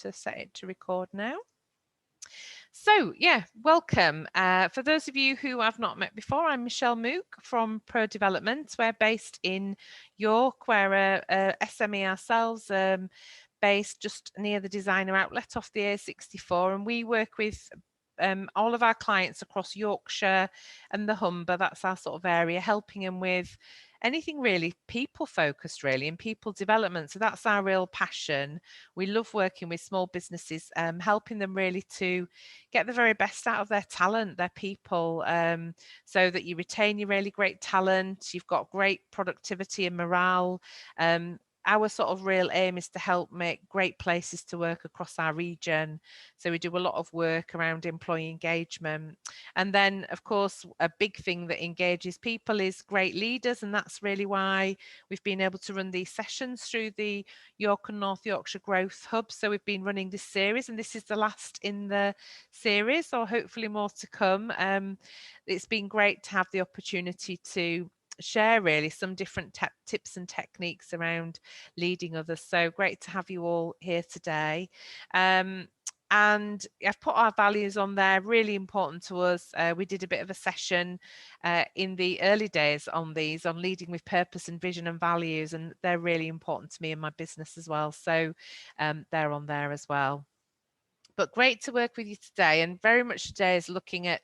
to set it to record now. So yeah, welcome. For those of you who I've not met before, I'm Michelle Mook from Pro Development. We're based in York. We're a SME ourselves, based just near the designer outlet off the A64, and we work with all of our clients across Yorkshire and the Humber. That's our sort of area, helping them with anything really people focused, really, and people development. So that's our real passion. We love working with small businesses, helping them really to get the very best out of their talent, their people, so that you retain your really great talent. You've got great productivity and morale. Our sort of real aim is to help make great places to work across our region. So we do a lot of work around employee engagement. And then, of course, a big thing that engages people is great leaders. And that's really why we've been able to run these sessions through the York and North Yorkshire Growth Hub. So we've been running this series, and this is the last in the series, or hopefully more to come. It's been great to have the opportunity to share really some different tips and techniques around leading others. So great to have you all here today. And I've put our values on there, really important to us. We did a bit of a session in the early days on these, on leading with purpose and vision and values, and they're really important to me and my business as well. So they're on there as well. But great to work with you today, and very much today is looking at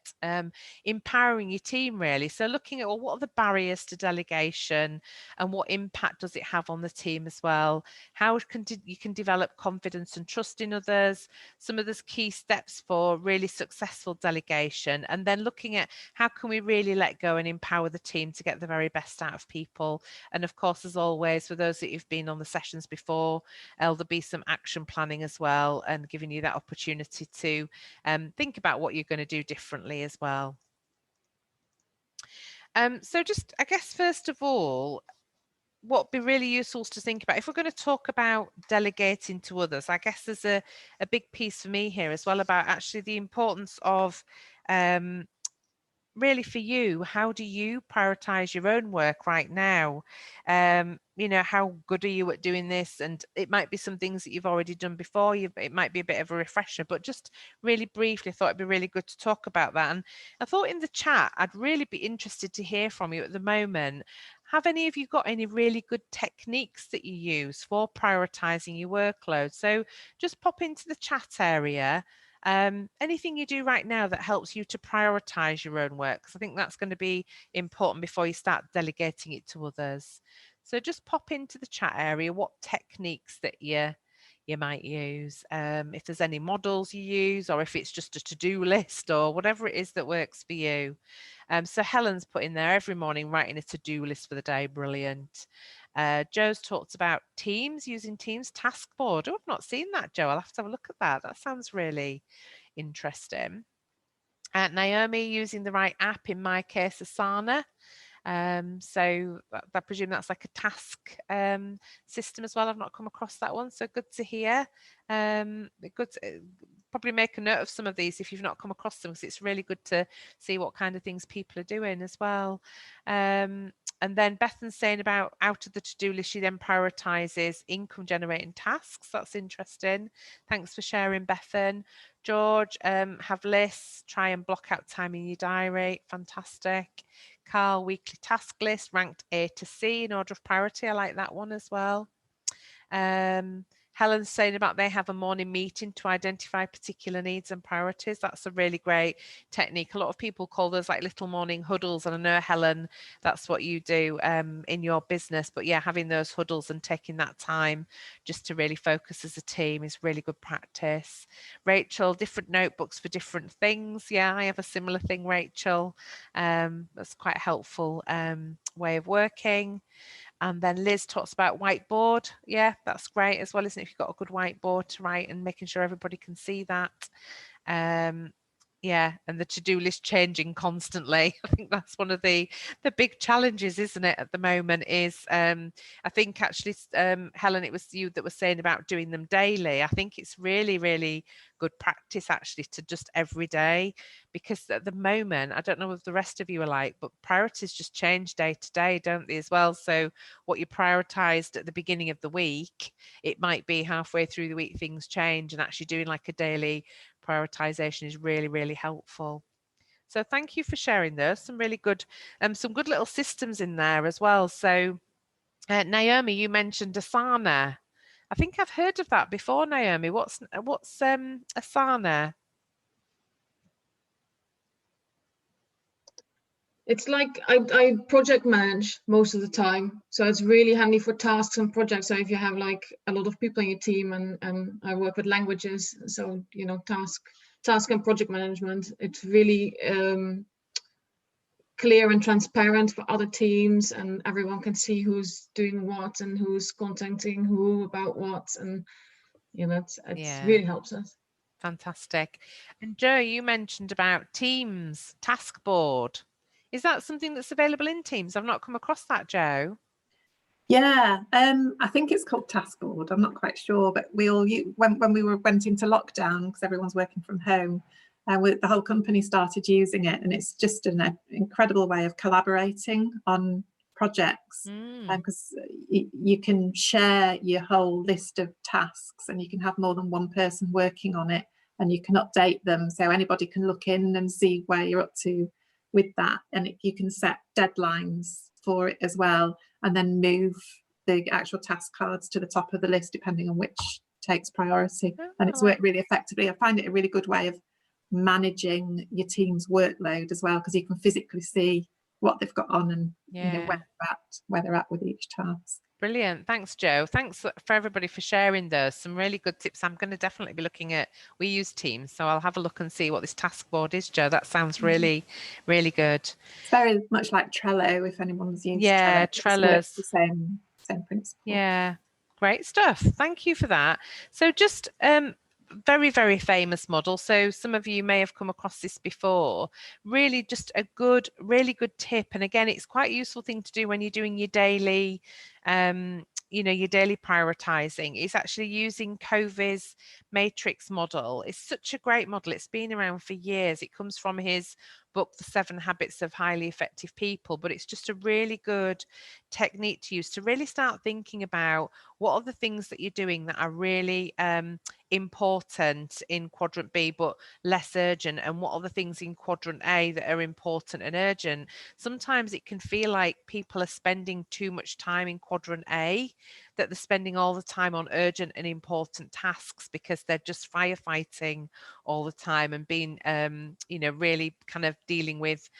empowering your team really. So looking at, well, what are the barriers to delegation and what impact does it have on the team as well? How you can develop confidence and trust in others, some of those key steps for really successful delegation, and then looking at how can we really let go and empower the team to get the very best out of people. And of course, as always, for those that you've been on the sessions before, there'll be some action planning as well, and giving you that opportunity to think about what you're going to do differently as well. So just, I guess, first of all, what would be really useful to think about, if we're going to talk about delegating to others, I guess there's a big piece for me here as well about actually the importance of really for you, how do you prioritize your own work right now? You know, how good are you at doing this? And it might be some things that you've already done before. It might be a bit of a refresher, but just really briefly, I thought it'd be really good to talk about that. And I thought in the chat, I'd really be interested to hear from you at the moment. Have any of you got any really good techniques that you use for prioritizing your workload? So just pop into the chat area. Anything you do right now that helps you to prioritize your own work, because I think that's going to be important before you start delegating it to others. So just pop into the chat area what techniques that you might use, if there's any models you use, or if it's just a to-do list or whatever it is that works for you. So Helen's put in there every morning writing a to-do list for the day. Brilliant. Joe's talked about Teams, using Teams task board. Oh, I've not seen that, Joe. I'll have to have a look at that. That sounds really interesting. Naomi, using the right app, in my case, Asana. So I presume that's like a task system as well. I've not come across that one, so good to hear. Good to, probably make a note of some of these if you've not come across them, because it's really good to see what kind of things people are doing as well. And then Bethan's saying about out of the to-do list, she then prioritizes income generating tasks. That's interesting. Thanks for sharing, Bethan. George, have lists, try and block out time in your diary. Fantastic. Carl, weekly task list ranked A to C in order of priority. I like that one as well. Helen's saying about they have a morning meeting to identify particular needs and priorities. That's a really great technique. A lot of people call those like little morning huddles, and I know, Helen, that's what you do in your business. But yeah, having those huddles and taking that time just to really focus as a team is really good practice. Rachel, different notebooks for different things. Yeah, I have a similar thing, Rachel. That's quite a helpful way of working. And then Liz talks about whiteboard. Yeah, that's great as well, isn't it? If you've got a good whiteboard to write and making sure everybody can see that. Yeah, and the to-do list changing constantly. I think that's one of the big challenges, isn't it, at the moment, is I think actually, Helen, it was you that was saying about doing them daily. I think it's really, really good practice actually to just every day, because at the moment, I don't know if the rest of you are like, but priorities just change day to day, don't they, as well? So what you prioritized at the beginning of the week, it might be halfway through the week things change, and actually doing like a daily prioritization is really, really helpful. So thank you for sharing those. Some really good, some good little systems in there as well. So Naomi, you mentioned Asana. I think I've heard of that before, Naomi. What's Asana? It's like I project manage most of the time, so it's really handy for tasks and projects. So if you have like a lot of people in your team, and I work with languages, so you know, task and project management, it's really clear and transparent for other teams, and everyone can see who's doing what and who's contacting who about what, and you know, it's really helps us. Fantastic. And Joe, you mentioned about Teams task board. Is that something that's available in Teams? I've not come across that, Joe. Yeah, I think it's called task board. I'm not quite sure, but we all when we went into lockdown, because everyone's working from home, the whole company started using it, and it's just an incredible way of collaborating on projects, because you can share your whole list of tasks, and you can have more than one person working on it, and you can update them, so anybody can look in and see where you're up to with that, and you can set deadlines for it as well, and then move the actual task cards to the top of the list depending on which takes priority. And it's worked really effectively. I find it a really good way of managing your team's workload as well, because you can physically see what they've got on, and you know, where they're at with each task. Brilliant. Thanks, Joe. Thanks for everybody for sharing those. Some really good tips. I'm going to definitely be looking at, we use Teams, so I'll have a look and see what this task board is, Joe. That sounds really, really good. It's very much like Trello, if anyone's used Trello. Trello's the same principle. Yeah, great stuff. Thank you for that. So just very, very famous model. So some of you may have come across this before. Really just a good, really good tip. And again, it's quite a useful thing to do when you're doing your daily, you know, your daily prioritizing. It's actually using Covey's matrix model. It's such a great model. It's been around for years. It comes from his book, The 7 Habits of Highly Effective People, but it's just a really good technique to use to really start thinking about what are the things that you're doing that are really important in quadrant B but less urgent, and what are the things in quadrant A that are important and urgent. Sometimes it can feel like people are spending too much time in quadrant A, that they're spending all the time on urgent and important tasks because they're just firefighting all the time and being you know, really kind of dealing with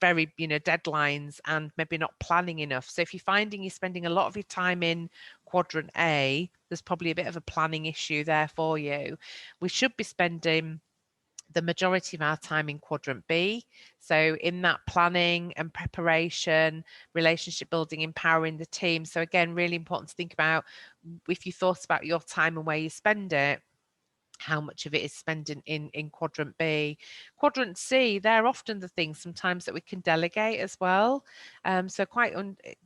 very, you know, deadlines and maybe not planning enough. So if you're finding you're spending a lot of your time in quadrant A, there's probably a bit of a planning issue there for you. We should be spending the majority of our time in quadrant B. So in that planning and preparation, relationship building, empowering the team. So again, really important to think about, if you thought about your time and where you spend it, how much of it is spent in quadrant B. Quadrant C, they're often the things sometimes that we can delegate as well. So quite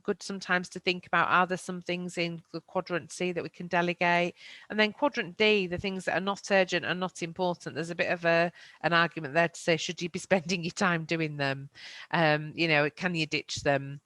good sometimes to think about, are there some things in the quadrant C that we can delegate? And then quadrant D, the things that are not urgent and not important, there's a bit of an argument there to say, should you be spending your time doing them? You know, can you ditch them?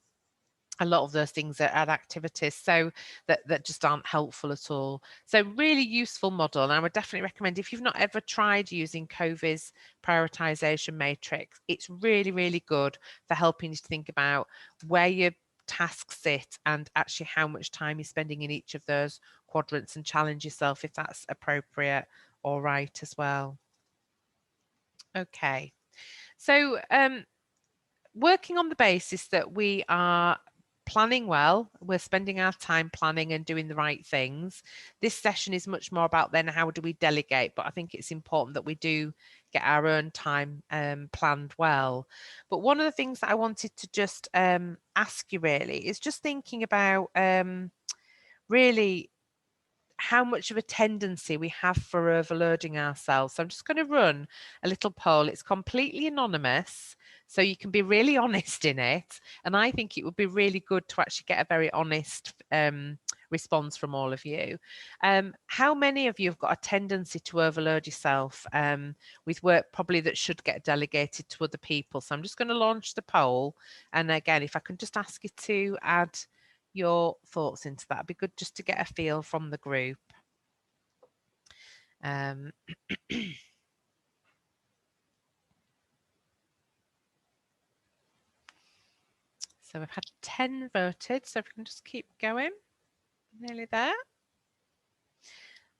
A lot of those things are activities so that just aren't helpful at all. So really useful model, and I would definitely recommend, if you've not ever tried using Covey's prioritization matrix, it's really, really good for helping you to think about where your tasks sit and actually how much time you're spending in each of those quadrants, and challenge yourself if that's appropriate or right as well. Okay, so working on the basis that we are planning well, we're spending our time planning and doing the right things. This session is much more about then how do we delegate, but I think it's important that we do get our own time planned well. But one of the things that I wanted to just ask you really is just thinking about really how much of a tendency we have for overloading ourselves. So I'm just going to run a little poll. It's completely anonymous, so you can be really honest in it. And I think it would be really good to actually get a very honest response from all of you. How many of you have got a tendency to overload yourself with work probably that should get delegated to other people? So I'm just going to launch the poll. And again, if I can just ask you to add your thoughts into that, it'd be good just to get a feel from the group. So we've had 10 voted, so if we can just keep going. Nearly there.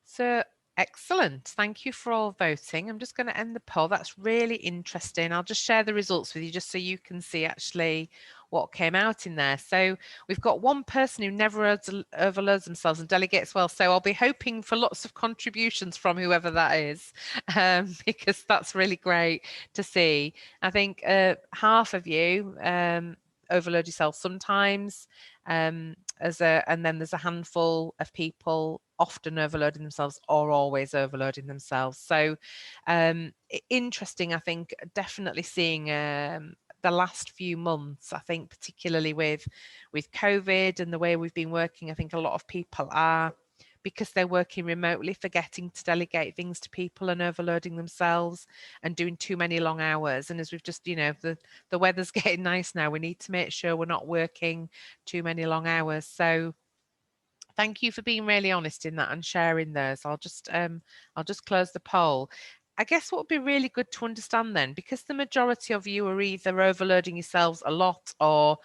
So excellent. Thank you for all voting. I'm just going to end the poll. That's really interesting. I'll just share the results with you just so you can see actually what came out in there. So we've got one person who never overloads themselves and delegates well. So I'll be hoping for lots of contributions from whoever that is, because that's really great to see. I think half of you overload yourself sometimes, and then there's a handful of people often overloading themselves or always overloading themselves. So interesting, I think, definitely seeing the last few months, I think particularly with COVID and the way we've been working, I think a lot of people are, because they're working remotely, forgetting to delegate things to people and overloading themselves and doing too many long hours. And as we've just, the weather's getting nice now, we need to make sure we're not working too many long hours. So thank you for being really honest in that and sharing those. I'll just close the poll. I guess what would be really good to understand then, because the majority of you are either overloading yourselves a lot or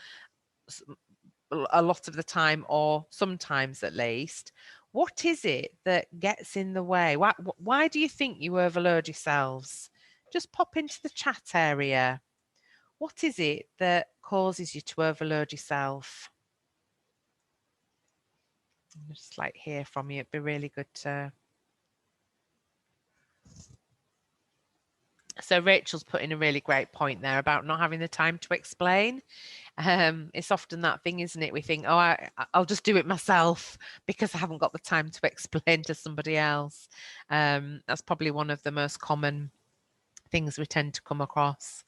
a lot of the time, or sometimes at least, what is it that gets in the way? Why do you think you overload yourselves? Just pop into the chat area. What is it that causes you to overload yourself? I'd just like to hear from you. It'd be really good to. So Rachel's put in a really great point there about not having the time to explain. It's often that thing, isn't it? We think, oh, I'll just do it myself because I haven't got the time to explain to somebody else. That's probably one of the most common things we tend to come across.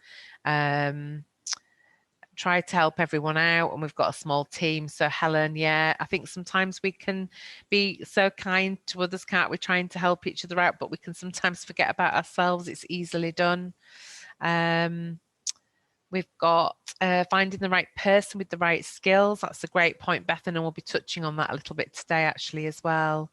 Try to help everyone out, and we've got a small team. So Helen, yeah, I think sometimes we can be so kind to others, can't we, trying to help each other out, but we can sometimes forget about ourselves. It's easily done. We've got finding the right person with the right skills. That's a great point, Bethan, and we'll be touching on that a little bit today actually as well.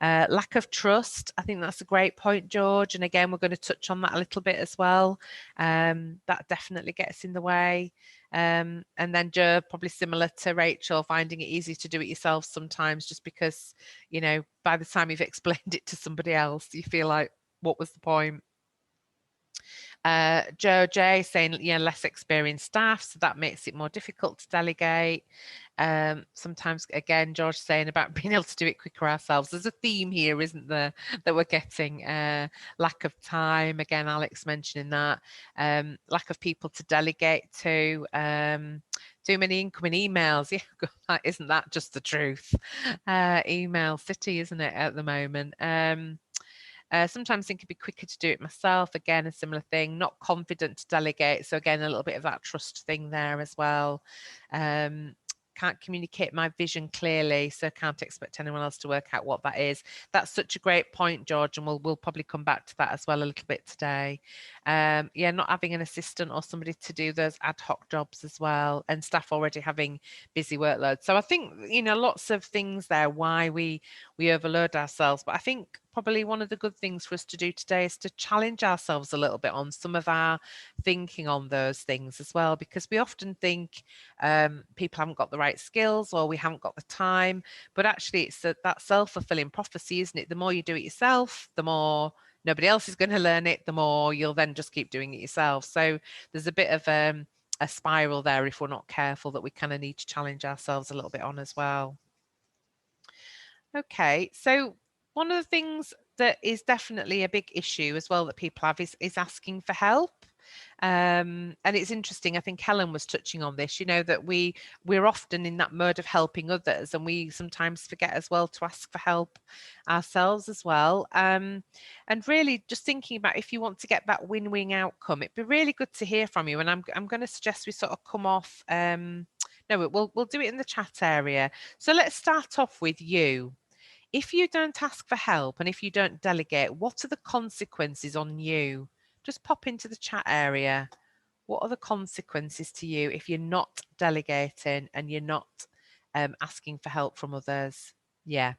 Lack of trust, I think that's a great point, George, and again we're going to touch on that a little bit as well. That definitely gets in the way. And then Joe, probably similar to Rachel, finding it easy to do it yourself sometimes, just because, by the time you've explained it to somebody else, you feel like, what was the point? Joe J saying, less experienced staff, so that makes it more difficult to delegate. Sometimes, again, George saying about being able to do it quicker ourselves. There's a theme here, isn't there, that we're getting? Lack of time, again, Alex mentioning that. Lack of people to delegate to. Too many incoming emails. Yeah, isn't that just the truth? Email city, isn't it, at the moment? Sometimes think it'd be quicker to do it myself. Again, a similar thing. Not confident to delegate. So again, a little bit of that trust thing there as well. Can't communicate my vision clearly, so can't expect anyone else to work out what that is. That's such a great point, George, and we'll probably come back to that as well a little bit today. Yeah, not having an assistant or somebody to do those ad hoc jobs as well, and staff already having busy workloads. So I think, lots of things there why we overload ourselves. But I think probably one of the good things for us to do today is to challenge ourselves a little bit on some of our thinking on those things as well, because we often think people haven't got the right skills or we haven't got the time, but actually it's that self-fulfilling prophecy, isn't it? The more you do it yourself, the more nobody else is going to learn it, the more you'll then just keep doing it yourself. So there's a bit of a spiral there if we're not careful, that we kind of need to challenge ourselves a little bit on as well. Okay, so one of the things that is definitely a big issue as well that people have is asking for help. And it's interesting, I think Helen was touching on this, you know, that we're often in that mode of helping others, and we sometimes forget as well to ask for help ourselves as well. And really just thinking about, if you want to get that win-win outcome, it'd be really good to hear from you. And I'm going to suggest we sort of come off, no, we'll do it in the chat area. So let's start off with you. If you don't ask for help and if you don't delegate, what are the consequences on you? Just pop into the chat area. What are the consequences to you if you're not delegating and you're not asking for help from others? Yeah,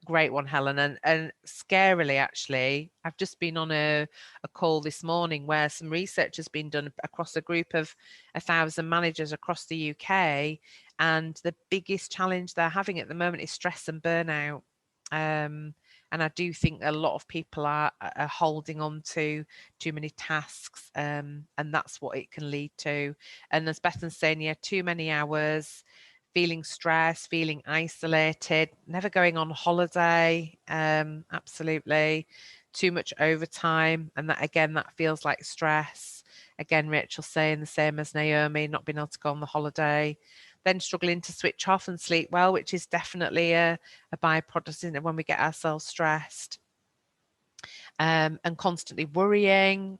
great one, Helen. And scarily, actually, I've just been on a call this morning where some research has been done across a group of 1,000 managers across the UK. And the biggest challenge they're having at the moment is stress and burnout. And I do think a lot of people are holding on to too many tasks, and that's what it can lead to. And as Bethan's saying, yeah, too many hours, feeling stressed, feeling isolated, never going on holiday, absolutely, too much overtime, and that again, that feels like stress. Again, Rachel saying the same as Naomi, not being able to go on the holiday, then struggling to switch off and sleep well, which is definitely a byproduct, isn't it, when we get ourselves stressed, and constantly worrying,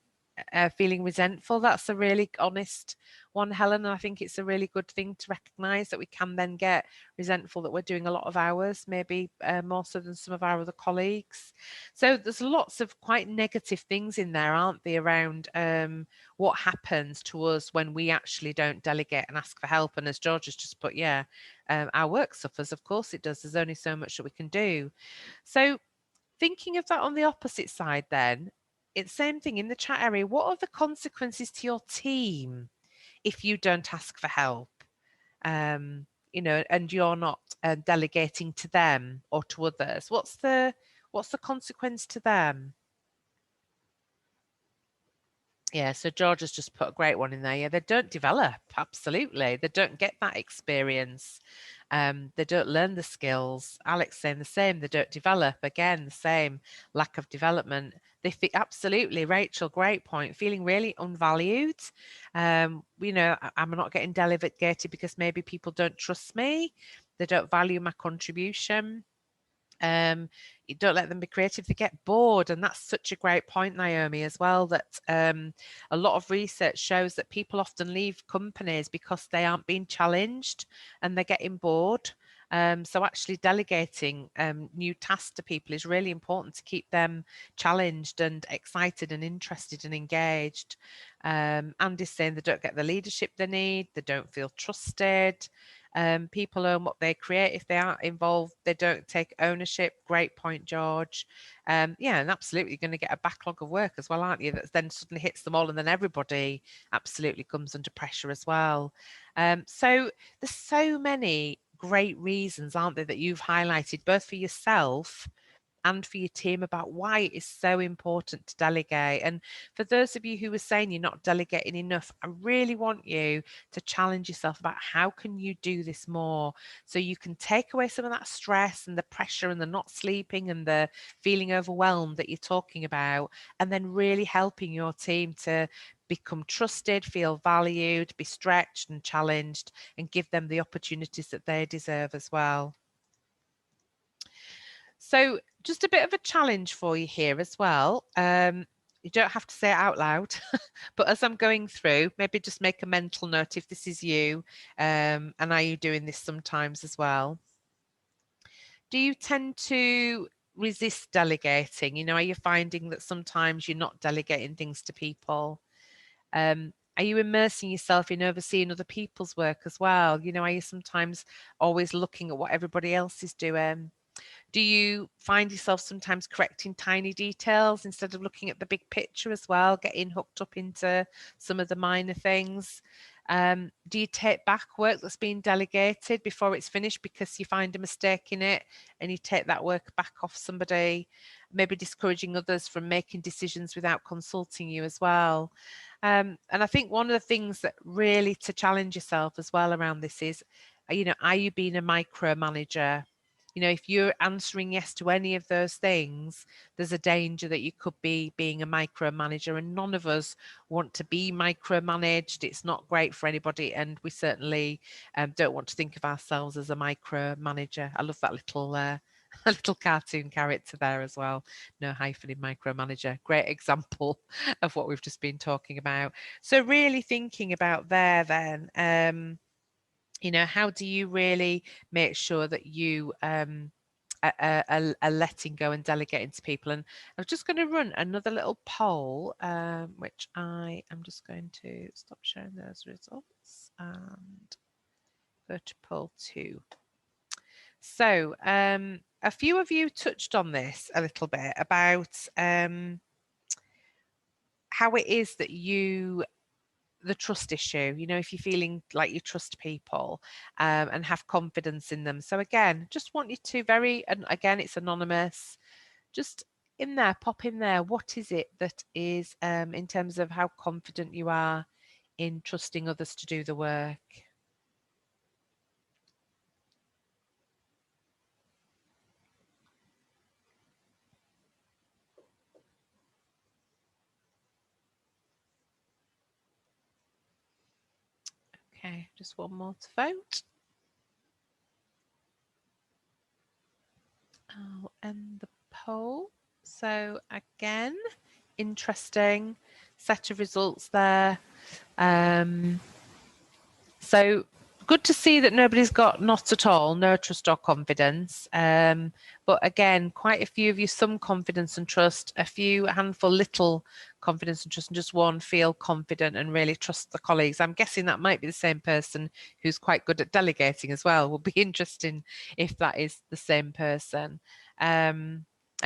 feeling resentful. That's a really honest one, Helen, and I think it's a really good thing to recognise that we can then get resentful that we're doing a lot of hours, maybe more so than some of our other colleagues. So there's lots of quite negative things in there, aren't they, around what happens to us when we actually don't delegate and ask for help. And as George has just put, yeah, our work suffers. Of course it does. There's only so much that we can do. So thinking of that on the opposite side, then, it's the same thing in the chat area. What are the consequences to your team if you don't ask for help? You know, and you're not delegating to them or to others. What's the consequence to them? Yeah, so George has just put a great one in there. Yeah, they don't develop. Absolutely. They don't get that experience. They don't learn the skills. Alex saying the same. They don't develop. Again, the same lack of development. They feel absolutely, Rachel, great point. Feeling really unvalued. You know, I'm not getting delegated because maybe people don't trust me. They don't value my contribution. You don't let them be creative, they get bored. And that's such a great point, Naomi, as well, that a lot of research shows that people often leave companies because they aren't being challenged and they're getting bored. So actually delegating new tasks to people is really important to keep them challenged and excited and interested and engaged. Andy's saying they don't get the leadership they need, they don't feel trusted. People own what they create. If they aren't involved, they don't take ownership. Great point, George. Yeah, and absolutely going to get a backlog of work as well, aren't you? That then suddenly hits them all, and then everybody absolutely comes under pressure as well. So there's so many great reasons, aren't there, that you've highlighted, both for yourself and for your team, about why it is so important to delegate. And for those of you who are saying you're not delegating enough, I really want you to challenge yourself about how can you do this more, so you can take away some of that stress and the pressure and the not sleeping and the feeling overwhelmed that you're talking about, and then really helping your team to become trusted, feel valued, be stretched and challenged, and give them the opportunities that they deserve as well. So just a bit of a challenge for you here as well. You don't have to say it out loud, but as I'm going through, maybe just make a mental note if this is you, and are you doing this sometimes as well? Do you tend to resist delegating? You know, are you finding that sometimes you're not delegating things to people? Are you immersing yourself in overseeing other people's work as well? You know, are you sometimes always looking at what everybody else is doing? Do you find yourself sometimes correcting tiny details instead of looking at the big picture as well, getting hooked up into some of the minor things? Do you take back work that's been delegated before it's finished because you find a mistake in it and you take that work back off somebody, maybe discouraging others from making decisions without consulting you as well? And I think one of the things that really to challenge yourself as well around this is, you know, are you being a micromanager? You know, if you're answering yes to any of those things, there's a danger that you could be being a micromanager, and none of us want to be micromanaged. It's not great for anybody, and we certainly don't want to think of ourselves as a micromanager. I love that little a little cartoon character there as well. No hyphen in micromanager. Great example of what we've just been talking about. So really thinking about there then, you know, how do you really make sure that you are letting go and delegating to people? And I'm just going to run another little poll, which I am just going to stop sharing those results and go to poll 2. So a few of you touched on this a little bit about how it is that the trust issue, you know, if you're feeling like you trust people and have confidence in them. So again, just want you to and again, it's anonymous, just in there, pop in there, what is it that is in terms of how confident you are in trusting others to do the work? Okay, just one more to vote. I'll end the poll. So again, interesting set of results there. So good to see that nobody's got not at all, no trust or confidence. But again, quite a few of you, some confidence and trust, a handful little confidence and trust, and just one feel confident and really trust the colleagues. I'm guessing that might be the same person who's quite good at delegating as well. Will be interesting if that is the same person. And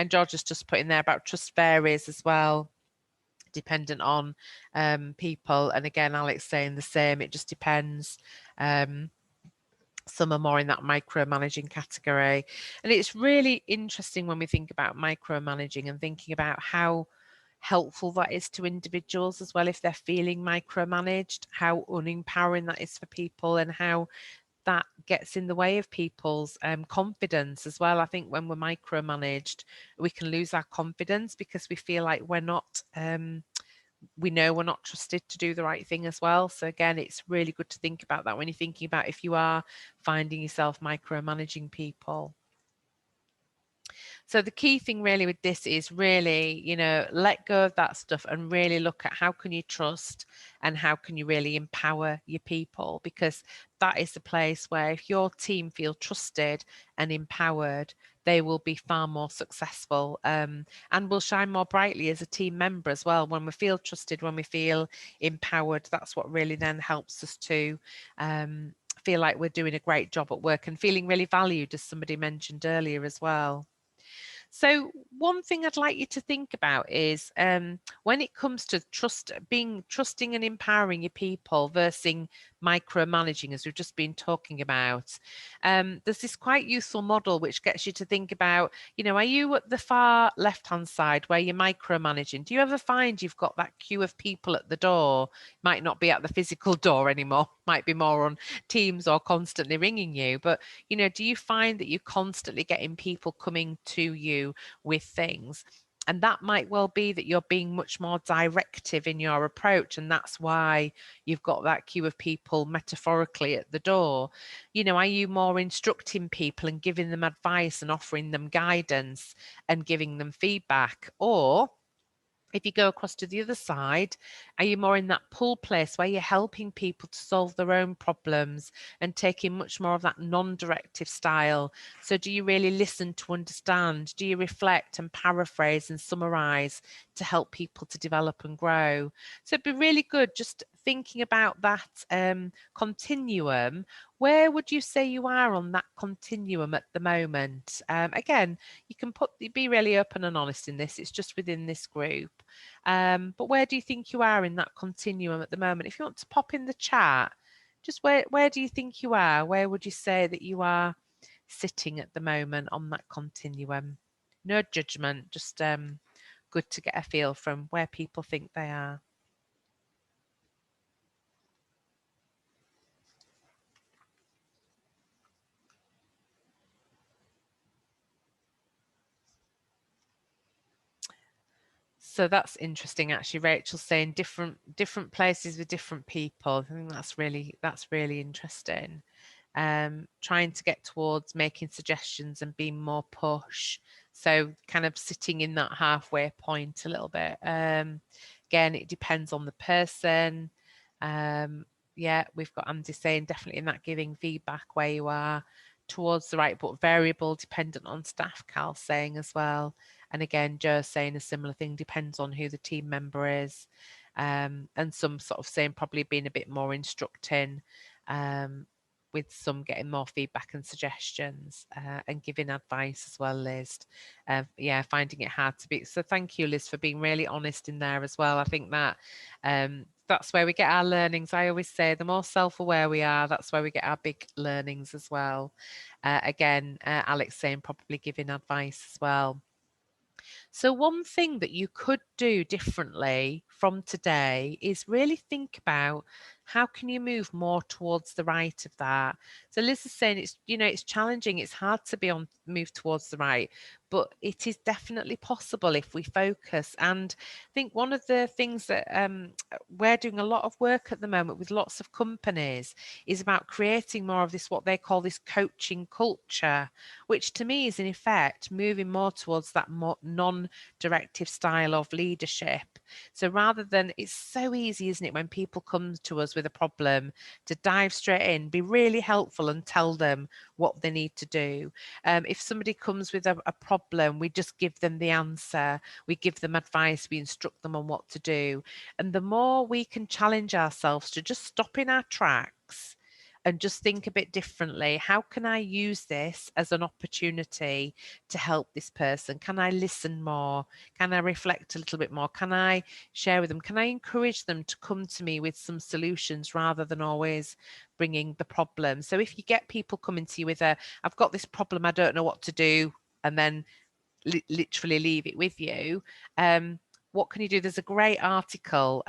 George has just put in there about trust varies as well, dependent on people. And again, Alex saying the same, it just depends. Some are more in that micromanaging category. And it's really interesting when we think about micromanaging and thinking about how helpful that is to individuals as well if they're feeling micromanaged, how unempowering that is for people, and how that gets in the way of people's confidence as well. I think when we're micromanaged, we can lose our confidence because we feel like we're not we know we're not trusted to do the right thing as well. So again, it's really good to think about that when you're thinking about if you are finding yourself micromanaging people. So the key thing really with this is really, you know, let go of that stuff and really look at how can you trust and how can you really empower your people, because that is the place where if your team feel trusted and empowered, they will be far more successful and will shine more brightly as a team member as well. When we feel trusted, when we feel empowered, that's what really then helps us to feel like we're doing a great job at work and feeling really valued, as somebody mentioned earlier as well. So one thing I'd like you to think about is when it comes to trusting and empowering your people versus micromanaging, as we've just been talking about, there's this quite useful model which gets you to think about, you know, are you at the far left-hand side where you're micromanaging? Do you ever find you've got that queue of people at the door? Might not be at the physical door anymore, might be more on Teams or constantly ringing you, but you know, do you find that you're constantly getting people coming to you with things? And that might well be that you're being much more directive in your approach, and that's why you've got that queue of people metaphorically at the door. You know, are you more instructing people and giving them advice and offering them guidance and giving them feedback? Or if you go across to the other side, are you more in that pull place where you're helping people to solve their own problems and taking much more of that non-directive style? So do you really listen to understand? Do you reflect and paraphrase and summarize to help people to develop and grow? So it'd be really good just thinking about that continuum. Where would you say you are on that continuum at the moment? Again, you can be really open and honest in this. It's just within this group. But where do you think you are in that continuum at the moment? If you want to pop in the chat, just where do you think you are? Where would you say that you are sitting at the moment on that continuum? No judgment, just good to get a feel from where people think they are. So that's interesting, actually. Rachel saying different places with different people. I think that's really interesting. Trying to get towards making suggestions and being more push. So kind of sitting in that halfway point a little bit. Again, it depends on the person. Yeah, we've got Andy saying definitely in that giving feedback where you are towards the right, but variable, dependent on staff. Carl saying as well. And again, Joe saying a similar thing, depends on who the team member is. And some sort of saying probably being a bit more instructing, with some getting more feedback and suggestions, and giving advice as well, Liz. Yeah, finding it hard to be. So thank you, Liz, for being really honest in there as well. I think that that's where we get our learnings. I always say the more self-aware we are, that's where we get our big learnings as well. Again, Alex saying probably giving advice as well. So one thing that you could do differently from today is really think about how can you move more towards the right of that. So Liz is saying it's, you know, it's challenging, it's hard to be on move towards the right, but it is definitely possible if we focus. And I think one of the things that we're doing a lot of work at the moment with lots of companies is about creating more of this, what they call this coaching culture, which to me is in effect moving more towards that more non-directive style of leadership. So rather than, it's so easy, isn't it, when people come to us with a problem to dive straight in, be really helpful and tell them what they need to do. If somebody comes with a problem, we just give them the answer, we give them advice, we instruct them on what to do. And the more we can challenge ourselves to just stop in our tracks and just think a bit differently. How can I use this as an opportunity to help this person? Can I listen more? Can I reflect a little bit more? Can I share with them? Can I encourage them to come to me with some solutions rather than always bringing the problem? So if you get people coming to you with I've got this problem, I don't know what to do, and then literally leave it with you, what can you do? There's a great article.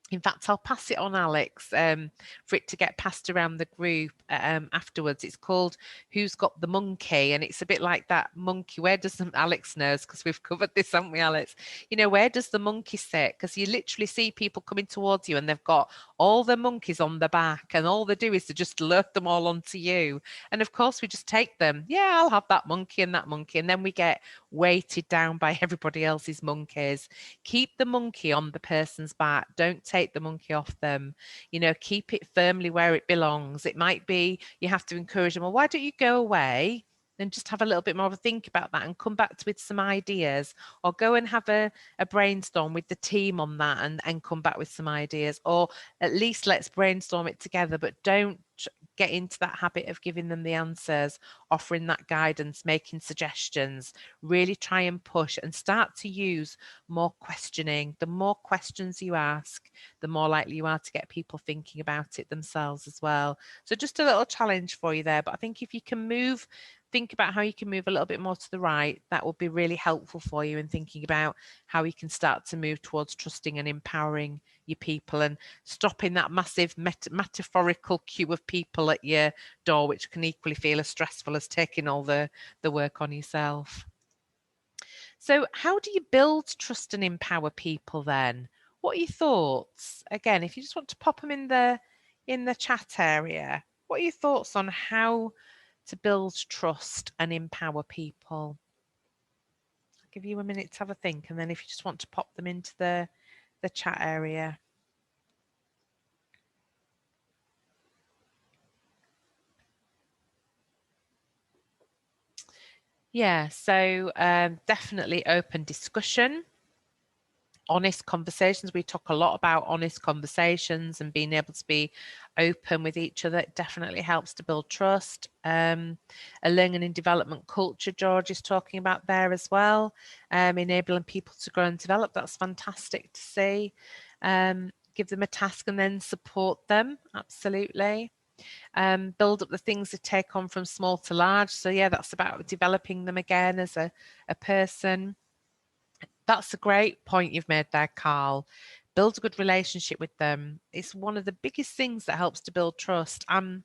In fact, I'll pass it on, Alex, for it to get passed around the group afterwards. It's called Who's Got the Monkey? And it's a bit like that monkey. Where does Alex knows, because we've covered this, haven't we, Alex? You know, where does the monkey sit? Because you literally see people coming towards you and they've got all the monkeys on the back, and all they do is to just load them all onto you. And of course, we just take them. Yeah, I'll have that monkey and that monkey. And then we get weighted down by everybody else's monkeys. Keep the monkey on the person's back. Don't take the monkey off them. You know, keep it firmly where it belongs. It might be you have to encourage them, well, why don't you go away? Then just have a little bit more of a think about that and come back with some ideas, or go and have a brainstorm with the team on that and come back with some ideas, or at least let's brainstorm it together, but don't get into that habit of giving them the answers, offering that guidance, making suggestions. Really try and push and start to use more questioning. The more questions you ask, the more likely you are to get people thinking about it themselves as well. So just a little challenge for you there. But I think if you can think about how you can move a little bit more to the right, that will be really helpful for you in thinking about how you can start to move towards trusting and empowering your people and stopping that massive metaphorical queue of people at your door, which can equally feel as stressful as taking all the work on yourself. So how do you build trust and empower people then? What are your thoughts? Again, if you just want to pop them in the chat area, what are your thoughts on how to build trust and empower people? I'll give you a minute to have a think, and then if you just want to pop them into the chat area. Yeah, so definitely open discussion, honest conversations. We talk a lot about honest conversations and being able to be open with each other. It definitely helps to build trust. A learning and development culture, George is talking about there as well, enabling people to grow and develop. That's fantastic to see. Give them a task and then support them. Absolutely. Build up the things they take on from small to large. So yeah, that's about developing them again as a person. That's a great point you've made there, Carl. Build a good relationship with them. It's one of the biggest things that helps to build trust. I'm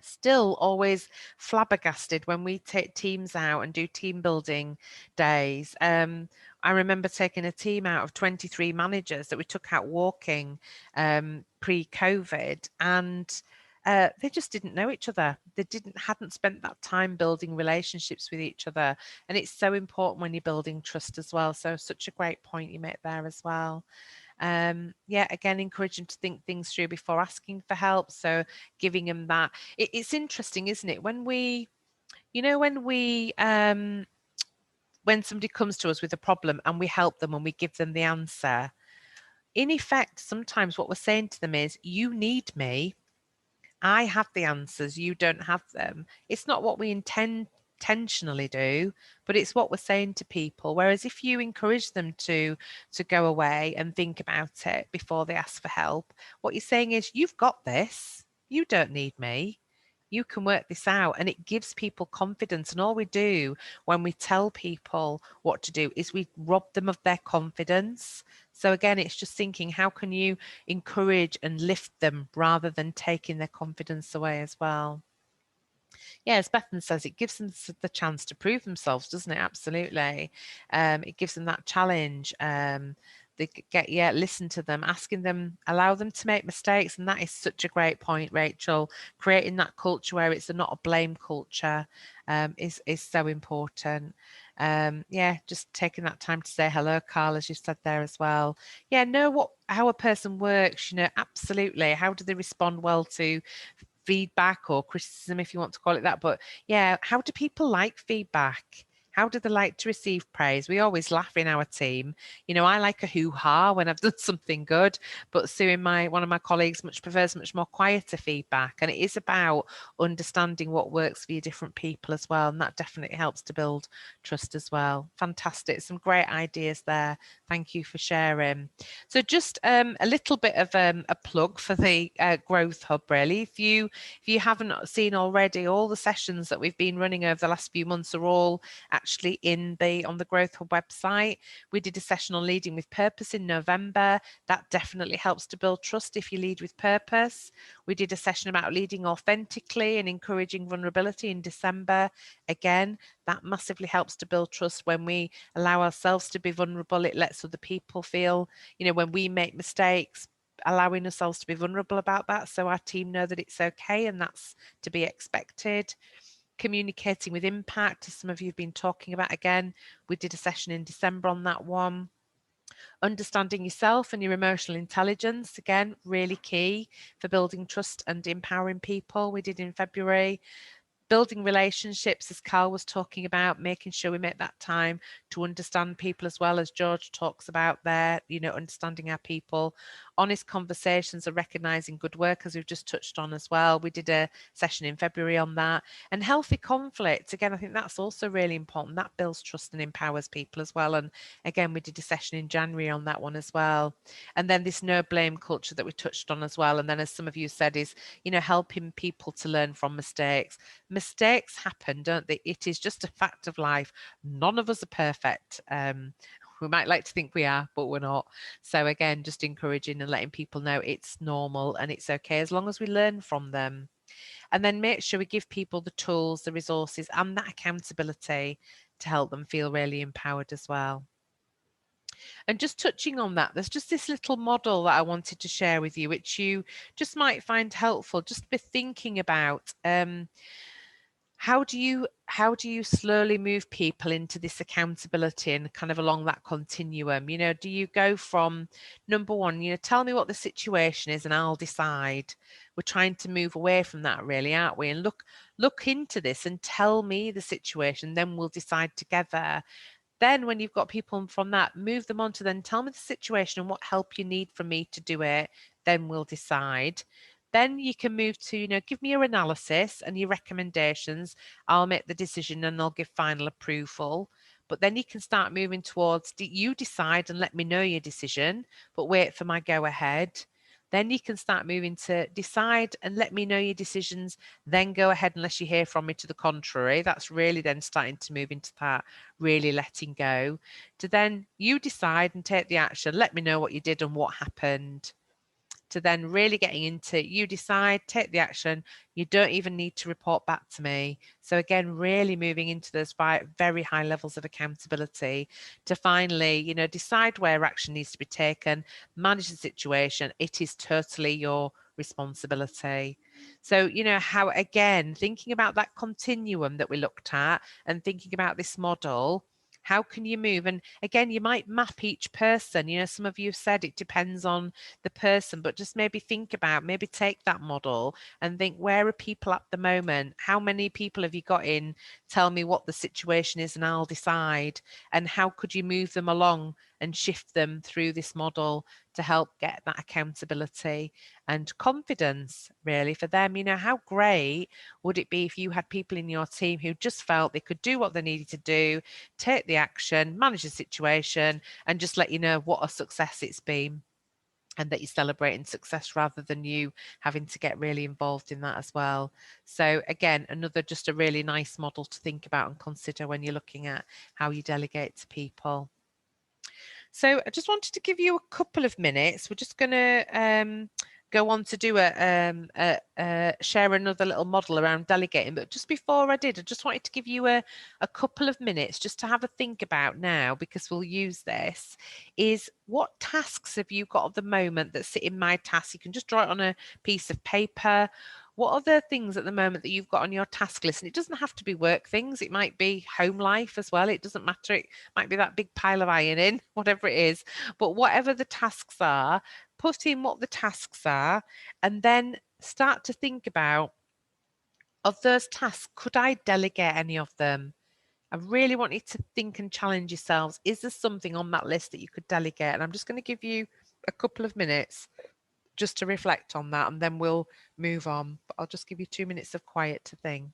still always flabbergasted when we take teams out and do team building days. I remember taking a team out of 23 managers that we took out walking pre-COVID, and they just didn't know each other. They hadn't spent that time building relationships with each other, and it's so important when you're building trust as well. So such a great point you make there as well. Yeah, again, encourage them to think things through before asking for help. So giving them that. It's interesting, isn't it? When we, when somebody comes to us with a problem and we help them and we give them the answer, in effect, sometimes what we're saying to them is, you need me. I have the answers, you don't have them. It's not what we intentionally do, but it's what we're saying to people. Whereas if you encourage them to go away and think about it before they ask for help, what you're saying is, you've got this, you don't need me, you can work this out. And it gives people confidence. And all we do when we tell people what to do is we rob them of their confidence. So again, it's just thinking, how can you encourage and lift them rather than taking their confidence away as well? Yeah, as Bethan says, it gives them the chance to prove themselves, doesn't it? Absolutely. It gives them that challenge. They listen to them, asking them, allow them to make mistakes. And that is such a great point, Rachel. Creating that culture where it's not a blame culture is so important. Yeah, just taking that time to say hello, Carl, as you said there as well. Yeah, know how a person works, absolutely. How do they respond well to feedback or criticism, if you want to call it that? But yeah, how do people like feedback? How do they like to receive praise? We always laugh in our team. I like a hoo-ha when I've done something good, but Sue, one of my colleagues, prefers much more quieter feedback. And it is about understanding what works for your different people as well. And that definitely helps to build trust as well. Fantastic. Some great ideas there. Thank you for sharing. So just a little bit of a plug for the Growth Hub, really. If you haven't seen already, all the sessions that we've been running over the last few months are all actually on the Growth Hub website. We did a session on leading with purpose in November. That definitely helps to build trust if you lead with purpose. We did a session about leading authentically and encouraging vulnerability in December. Again, that massively helps to build trust. When we allow ourselves to be vulnerable, it lets other people feel, when we make mistakes, allowing ourselves to be vulnerable about that, so our team know that it's okay and that's to be expected. Communicating with impact, as some of you have been talking about. Again, we did a session in December on that one. Understanding yourself and your emotional intelligence, again, really key for building trust and empowering people. We did in February. Building relationships, as Carl was talking about, making sure we make that time to understand people, as well as George talks about there, understanding our people. Honest conversations are recognizing good work, as we've just touched on as well. We did a session in February on that. And healthy conflict, again, I think that's also really important. That builds trust and empowers people as well. And again, we did a session in January on that one as well. And then this no blame culture that we touched on as well. And then, as some of you said, is helping people to learn from mistakes. Mistakes happen, don't they? It is just a fact of life. None of us are perfect. We might like to think we are, but we're not. So again, just encouraging and letting people know it's normal and it's okay as long as we learn from them. And then make sure we give people the tools, the resources, and that accountability to help them feel really empowered as well. And just touching on that, there's just this little model that I wanted to share with you, which you just might find helpful. Just be thinking about how do you slowly move people into this accountability and kind of along that continuum? Do you go from number one, tell me what the situation is and I'll decide? We're trying to move away from that, really, aren't we? And look into this and tell me the situation, then we'll decide together. Then when you've got people from that, move them on to then tell me the situation and what help you need from me to do it, then we'll decide. Then you can move to, give me your analysis and your recommendations. I'll make the decision and I'll give final approval. But then you can start moving towards, you decide and let me know your decision, but wait for my go ahead. Then you can start moving to decide and let me know your decisions, then go ahead unless you hear from me to the contrary. That's really then starting to move into that really letting go. To then you decide and take the action, let me know what you did and what happened. to then really getting into, you decide, take the action, you don't even need to report back to me. So again, really moving into those very high levels of accountability to finally, you know, decide where action needs to be taken, manage the situation. It is totally your responsibility. So, you know, how, again, thinking about that continuum that we looked at and thinking about this model, how can you move? And again, you might map each person. You know, some of you have said it depends on the person, but just maybe think about, maybe take that model and think, where are people at the moment? How many people have you got in? Tell me what the situation is and I'll decide. And how could you move them along and shift them through this model to help get that accountability and confidence, really, for them? You know, how great would it be if you had people in your team who just felt they could do what they needed to do, take the action, manage the situation, and just let you know what a success it's been, and that you're celebrating success rather than you having to get really involved in that as well. So again, another just a really nice model to think about and consider when you're looking at how you delegate to people. So I just wanted to give you a couple of minutes. We're just going to go on to do share another little model around delegating. But just before I did, I just wanted to give you a couple of minutes just to have a think about now, because we'll use this, is what tasks have you got at the moment that sit in my task? You can just draw it on a piece of paper. What are the things at the moment that you've got on your task list? And it doesn't have to be work things. It might be home life as well. It doesn't matter. It might be that big pile of ironing, whatever it is. But whatever the tasks are, put in what the tasks are, and then start to think about, of those tasks, could I delegate any of them? I really want you to think and challenge yourselves. Is there something on that list that you could delegate? And I'm just going to give you a couple of minutes just to reflect on that, and then we'll move on. But I'll just give you 2 minutes of quiet to think.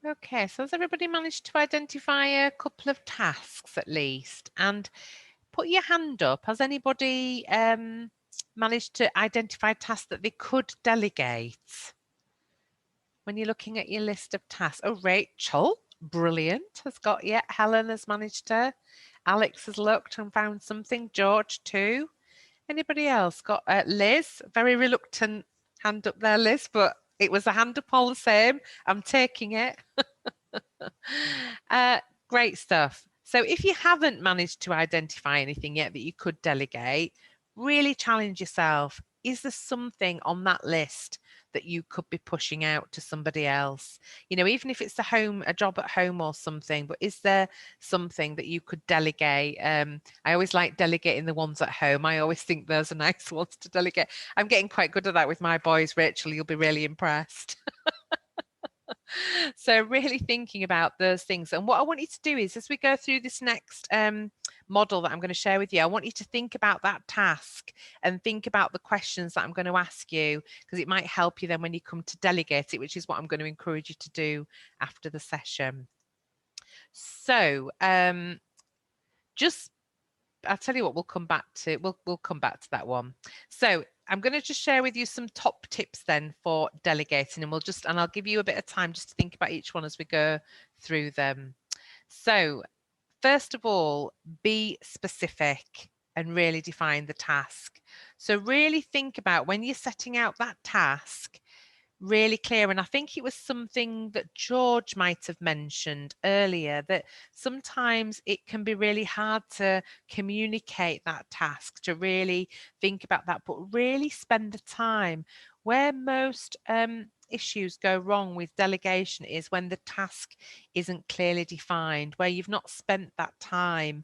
Okay, so has everybody managed to identify a couple of tasks at least? And put your hand up. Has anybody managed to identify tasks that they could delegate? When you're looking at your list of tasks. Oh, Rachel, brilliant, has got, yeah, Helen has managed to. Alex has looked and found something. George too. Anybody else got Liz? Very reluctant hand up there, Liz, but it was a hand up all the same. I'm taking it. Great stuff. So if you haven't managed to identify anything yet that you could delegate, really challenge yourself. Is there something on that list that you could be pushing out to somebody else? You know, even if it's a job at home or something, but is there something that you could delegate? I always like delegating the ones at home. I always think those are nice ones to delegate. I'm getting quite good at that with my boys, Rachel. You'll be really impressed. So really thinking about those things. And what I want you to do is, as we go through this next model that I'm going to share with you, I want you to think about that task and think about the questions that I'm going to ask you, because it might help you then when you come to delegate it, which is what I'm going to encourage you to do after the session. So I'll tell you what, we'll come back to that one. So I'm going to just share with you some top tips then for delegating, and I'll give you a bit of time just to think about each one as we go through them. So first of all, be specific and really define the task. So really think about, when you're setting out that task, really clear. And I think it was something that George might have mentioned earlier, that sometimes it can be really hard to communicate that task, to really think about that, but really spend the time. Where most issues go wrong with delegation is when the task isn't clearly defined, where you've not spent that time.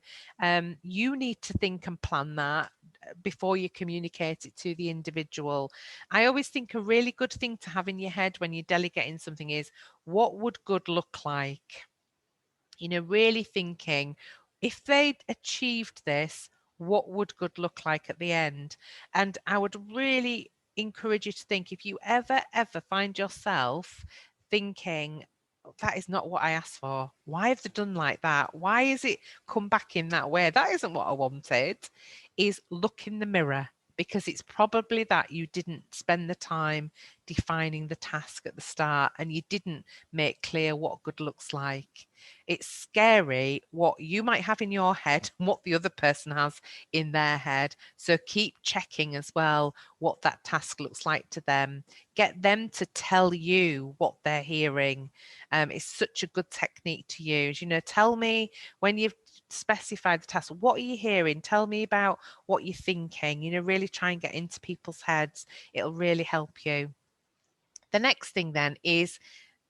You need to think and plan that before you communicate it to the individual. I always think a really good thing to have in your head when you're delegating something is, what would good look like? You know, really thinking, if they'd achieved this, what would good look like at the end? And I would really encourage you to think, if you ever find yourself thinking, that is not what I asked for, why have they done like that, why is it come back in that way, that isn't what I wanted, is look in the mirror, because it's probably that you didn't spend the time defining the task at the start, and you didn't make clear what good looks like. It's scary what you might have in your head and what the other person has in their head. So keep checking as well what that task looks like to them. Get them to tell you what they're hearing. It's such a good technique to use. You know, tell me when you've specified the task, what are you hearing? Tell me about what you're thinking. You know, really try and get into people's heads. It'll really help you. The next thing then is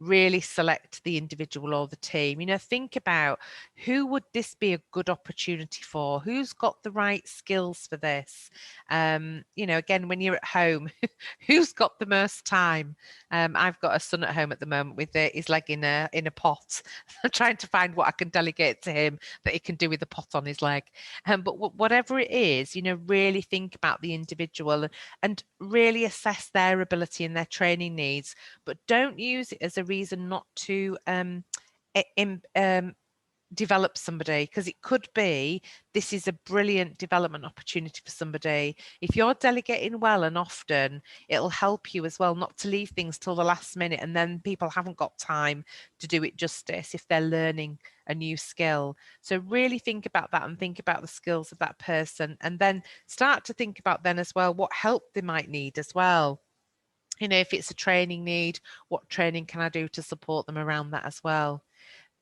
really select the individual or the team. You know, think about, who would this be a good opportunity for? Who's got the right skills for this? You know, again, when you're at home, who's got the most time? I've got a son at home at the moment with his leg in a pot. I'm trying to find what I can delegate to him that he can do with the pot on his leg. But whatever it is, you know, really think about the individual and really assess their ability and their training needs, but don't use it as a reason not to develop somebody, because it could be this is a brilliant development opportunity for somebody. If you're delegating well and often, it'll help you as well not to leave things till the last minute and then people haven't got time to do it justice if they're learning a new skill. So really think about that and think about the skills of that person, and then start to think about then as well what help they might need as well. You know, if it's a training need, what training can I do to support them around that as well?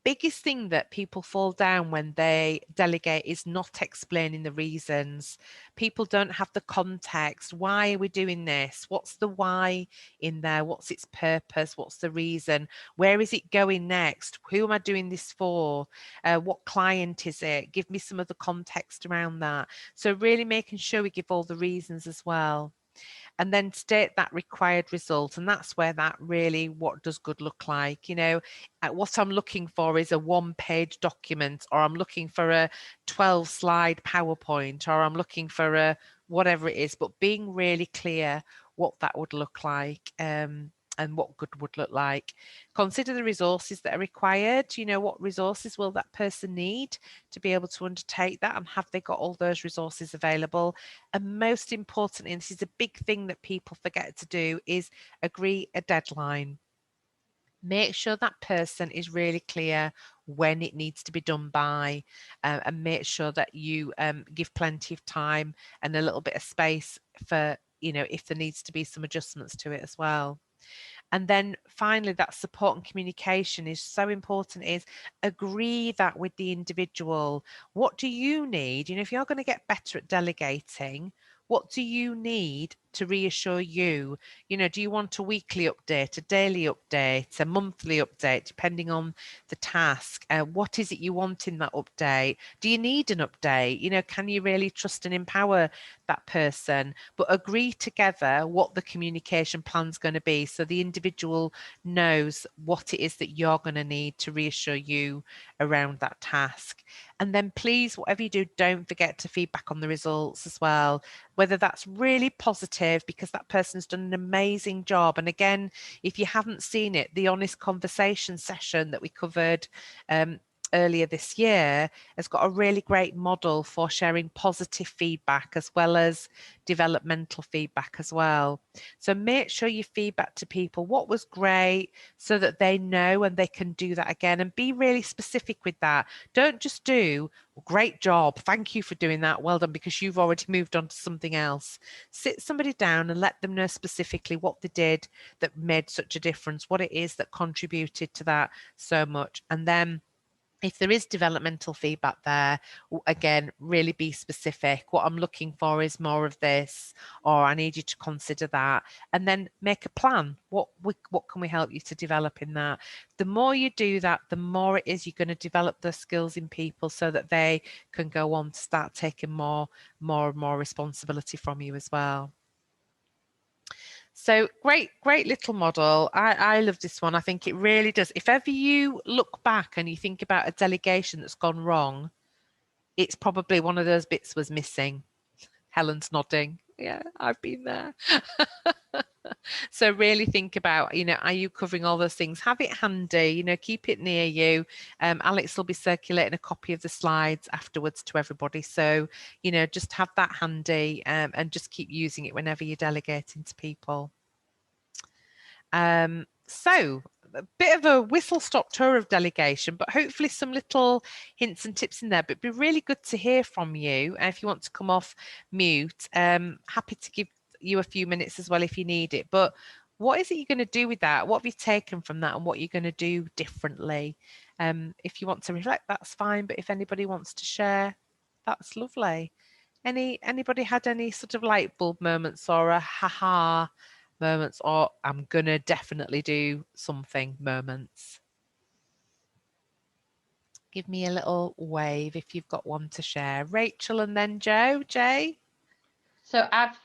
Biggest thing that people fall down when they delegate is not explaining the reasons. People don't have the context. Why are we doing this? What's the why in there? What's its purpose? What's the reason? Where is it going next? Who am I doing this for? What client is it? Give me some of the context around that. So really making sure we give all the reasons as well. And then state that required result. And that's where that really, what does good look like? You know, what I'm looking for is a 1-page document, or I'm looking for a 12-slide PowerPoint, or I'm looking for a whatever it is, but being really clear what that would look like. And what good would look like. Consider the resources that are required. You know, what resources will that person need to be able to undertake that, and have they got all those resources available? And most importantly, and this is a big thing that people forget to do, is agree a deadline. Make sure that person is really clear when it needs to be done by, and make sure that you give plenty of time and a little bit of space for, you know, if there needs to be some adjustments to it as well. And then finally, that support and communication is so important, is agree that with the individual. What do you need? You know, if you're going to get better at delegating, what do you need to reassure you? You know, do you want a weekly update, a daily update, a monthly update, depending on the task? What is it you want in that update? Do you need an update? You know, can you really trust and empower that person? But agree together what the communication plan's going to be, so the individual knows what it is that you're going to need to reassure you around that task. And then please, whatever you do, don't forget to feedback on the results as well, whether that's really positive because that person's done an amazing job. And again, if you haven't seen it, the honest conversation session that we covered earlier this year has got a really great model for sharing positive feedback as well as developmental feedback as well. So make sure you feedback to people what was great so that they know and they can do that again, and be really specific with that. Don't just do great job, thank you for doing that, well done, because you've already moved on to something else. Sit somebody down and let them know specifically what they did that made such a difference, what it is that contributed to that so much. And then if there is developmental feedback there, again, really be specific. What I'm looking for is more of this, or I need you to consider that, and then make a plan. What can we help you to develop in that? The more you do that, the more it is you're going to develop those skills in people so that they can go on to start taking more and more responsibility from you as well. So great little model. I love this one. I think it really does. If ever you look back and you think about a delegation that's gone wrong, it's probably one of those bits was missing. Helen's nodding. Yeah, I've been there. So really think about, are you covering all those things? Have it handy, keep it near you. Alex will be circulating a copy of the slides afterwards to everybody. So, just have that handy, and just keep using it whenever you're delegating to people. So a bit of a whistle-stop tour of delegation, but hopefully some little hints and tips in there. But it'd be really good to hear from you. And if you want to come off mute, happy to give you a few minutes as well if you need it. But what is it you're going to do with that? What have you taken from that, and what you're going to do differently? If you want to reflect, that's fine. But if anybody wants to share, that's lovely. Anybody had any sort of light bulb moments or a ha-ha moments, or I'm gonna definitely do something moments? Give me a little wave if you've got one to share. Rachel and then Joe. Jay? So I've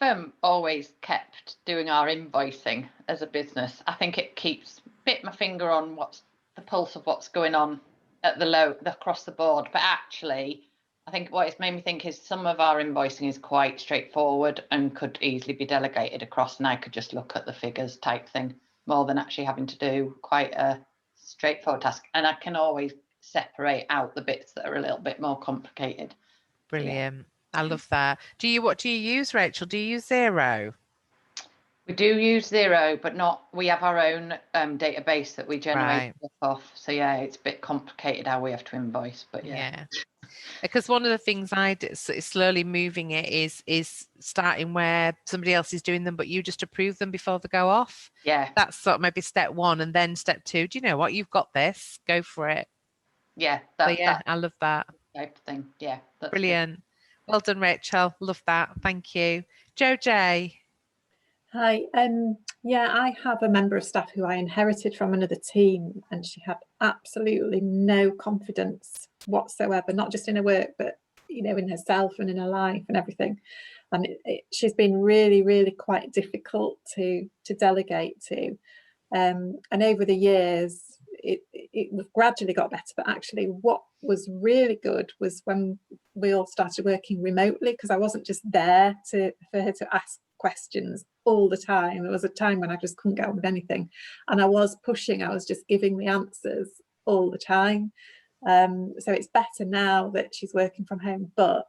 always kept doing our invoicing as a business. I think it keeps bit my finger on what's the pulse of what's going on at across the board. But actually, I think what it's made me think is some of our invoicing is quite straightforward and could easily be delegated across, and I could just look at the figures type thing more than actually having to do quite a straightforward task. And I can always separate out the bits that are a little bit more complicated. Brilliant. So, yeah. I love that. What do you use, Rachel? Do you use Xero? We do use Xero, but we have our own database that we generate stuff off. So yeah, it's a bit complicated how we have to invoice, but yeah. Because one of the things I do is slowly moving it is starting where somebody else is doing them, but you just approve them before they go off. Yeah. That's sort of maybe step one, and then step two. Do you know what? You've got this. Go for it. Yeah. I love that type of thing. Yeah. Brilliant. Good. Well done, Rachel. Love that. Thank you. Joe J. Hi. Yeah, I have a member of staff who I inherited from another team, and she had absolutely no confidence whatsoever, not just in her work, but in herself and in her life and everything. And she's been really, really quite difficult to delegate to. And over the years, it gradually got better. But actually, what was really good was when we all started working remotely, because I wasn't just there for her to ask questions all the time. There was a time when I just couldn't get on with anything, and I was pushing. I was just giving the answers all the time. So it's better now that she's working from home, but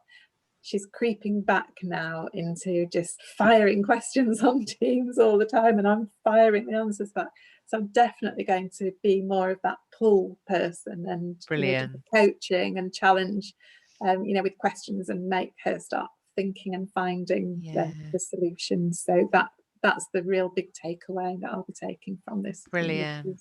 she's creeping back now into just firing questions on Teams all the time, and I'm firing the answers back. So I'm definitely going to be more of that pull person and coaching and challenge, with questions, and make her start thinking and finding the solutions. So that's the real big takeaway that I'll be taking from this. Brilliant.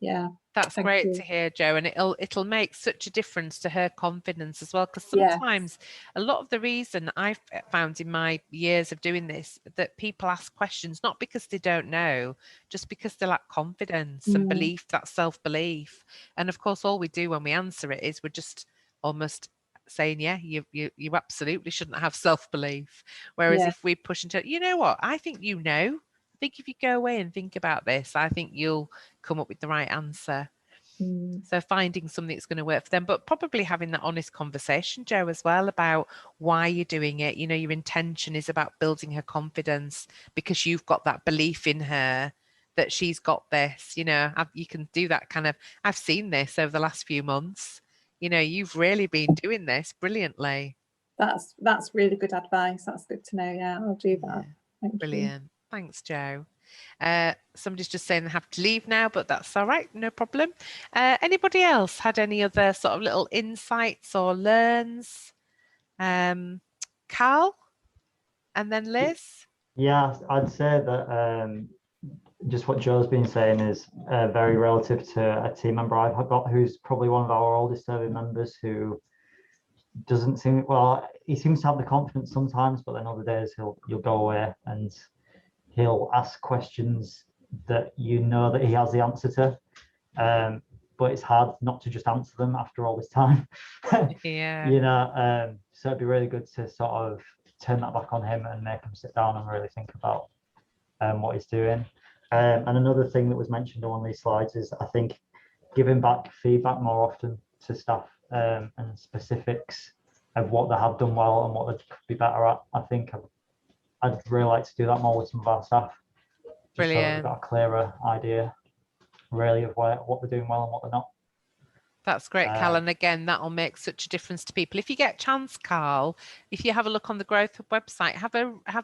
Yeah, that's great to hear, Joe, and it'll make such a difference to her confidence as well, because sometimes a lot of the reason I've found in my years of doing this, that people ask questions not because they don't know, just because they lack confidence and belief, that self-belief. And of course, all we do when we answer it is we're just almost saying, you absolutely shouldn't have self-belief. Whereas if we push into, you know what, I think I think if you go away and think about this, I think you'll come up with the right answer. So finding something that's going to work for them, but probably having that honest conversation, Joe, as well, about why you're doing it. Your intention is about building her confidence because you've got that belief in her that she's got this, you can do that kind of, I've seen this over the last few months, you've really been doing this brilliantly. That's really good advice. That's good to know. Yeah, I'll do that. Thank Brilliant. you. Thanks, Jo. Somebody's just saying they have to leave now, but that's all right, no problem. Anybody else had any other sort of little insights or learns? Carl, and then Liz? Yeah, I'd say that just what Jo's been saying is very relative to a team member I've got who's probably one of our oldest serving members, who doesn't seem, well, he seems to have the confidence sometimes, but then other days you'll go away and he'll ask questions that that he has the answer to, but it's hard not to just answer them after all this time. Yeah. So it'd be really good to sort of turn that back on him and make him sit down and really think about what he's doing. And another thing that was mentioned on one of these slides is, I think, giving back feedback more often to staff, and specifics of what they have done well and what they could be better at. I think I'd really like to do that more with some of our staff, just so that we've got a clearer idea really of what they're doing well and what they're not. That's great, Carl. And again, that'll make such a difference to people. If you get a chance, Carl, if you have a look on the Growth Hub website, have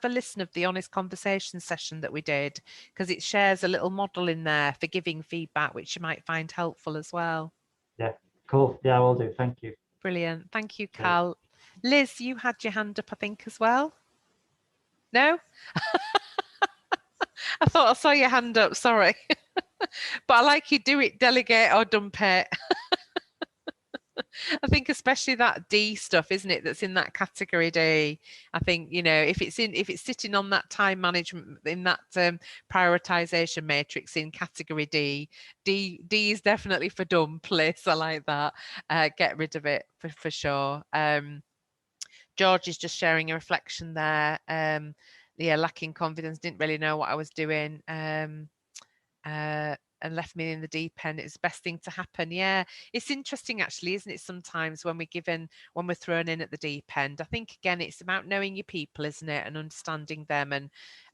a listen of the honest conversation session that we did, because it shares a little model in there for giving feedback, which you might find helpful as well. Yeah, cool. Yeah, I will do. Thank you. Brilliant. Thank you, Carl. Liz, you had your hand up, I think, as well. No? I thought I saw your hand up, sorry. But I like you do it, delegate or dump it. I think especially that D stuff, isn't it, that's in that category D. I think, if it's sitting on that time management in that prioritization matrix in category D is definitely for dump, Liz. I like that. Get rid of it for sure. George is just sharing a reflection there. Yeah, lacking confidence, didn't really know what I was doing. And left me in the deep end. It's the best thing to happen. Yeah, it's interesting actually, isn't it? Sometimes when we're thrown in at the deep end, I think again it's about knowing your people, isn't it, and understanding them.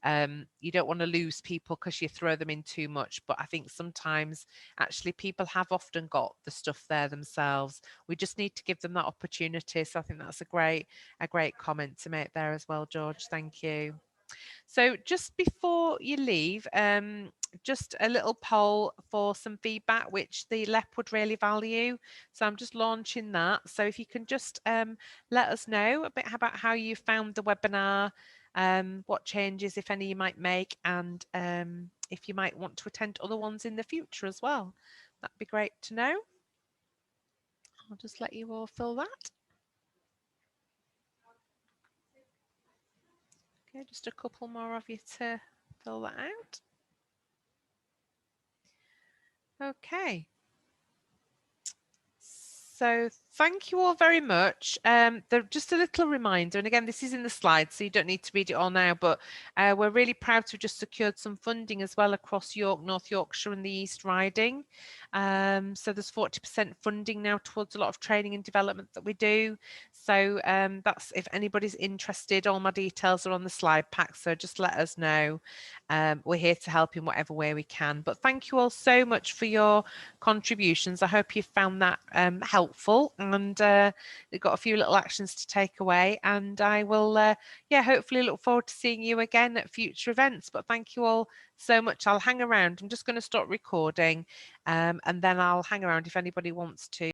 And you don't want to lose people because you throw them in too much. But I think sometimes actually people have often got the stuff there themselves. We just need to give them that opportunity. So I think that's a great comment to make there as well, George. Thank you. So just before you leave, just a little poll for some feedback, which the LEP would really value. So I'm just launching that. So if you can just let us know a bit about how you found the webinar, what changes, if any, you might make, and if you might want to attend other ones in the future as well. That'd be great to know. I'll just let you all fill that. Okay, just a couple more of you to fill that out. Okay. So thank you all very much. Just a little reminder, and again, this is in the slides, so you don't need to read it all now, but we're really proud to have just secured some funding as well across York, North Yorkshire and the East Riding. So there's 40% funding now towards a lot of training and development that we do. So that's, if anybody's interested, all my details are on the slide pack, so just let us know. We're here to help in whatever way we can. But thank you all so much for your contributions. I hope you found that helpful, and you've got a few little actions to take away, and I will hopefully look forward to seeing you again at future events. But thank you all so much. I'll hang around. I'm just going to stop recording, and then I'll hang around if anybody wants to